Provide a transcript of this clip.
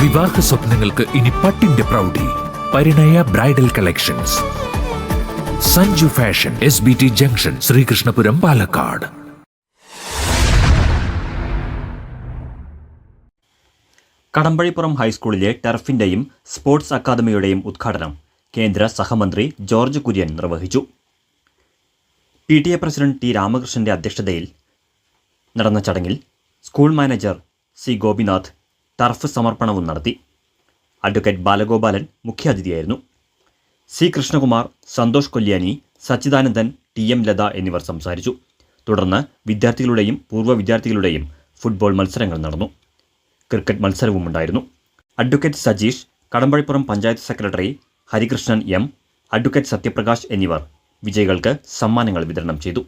വിവാഹ സ്വപ്നങ്ങൾക്ക് ഇനി പട്ടിന്റെ പ്രൗഢി. Parinaya bridal collections. Sanju fashion, SBT junction, Sreekrishnapuram, Palakkad. Kadambazhipuram ഹൈസ്കൂളിലെ ടർഫിന്റെയും സ്പോർട്സ് അക്കാദമിയുടെയും ഉദ്ഘാടനം കേന്ദ്ര സഹമന്ത്രി ജോർജ് കുര്യൻ നിർവഹിച്ചു. PTA president T. രാമകൃഷ്ണന്റെ അധ്യക്ഷതയിൽ നടന്ന ചടങ്ങിൽ school manager C. Gopinath turf സമർപ്പണവും നടത്തി. അഡ്വക്കേറ്റ് ബാലഗോപാലൻ മുഖ്യാതിഥിയായിരുന്നു. C. കൃഷ്ണകുമാർ, സന്തോഷ് കൊല്യാനി, സച്ചിദാനന്ദൻ, TM ലത എന്നിവർ സംസാരിച്ചു. തുടർന്ന് വിദ്യാർത്ഥികളുടെയും പൂർവ്വ വിദ്യാർത്ഥികളുടെയും ഫുട്ബോൾ മത്സരങ്ങൾ നടന്നു. ക്രിക്കറ്റ് മത്സരവുമുണ്ടായിരുന്നു. Advocate Sajeesh, Kadambazhipuram panchayat secretary Harikrishnan M, advocate Sathyaprakash എന്നിവർ വിജയികൾക്ക് സമ്മാനങ്ങൾ വിതരണം ചെയ്തു.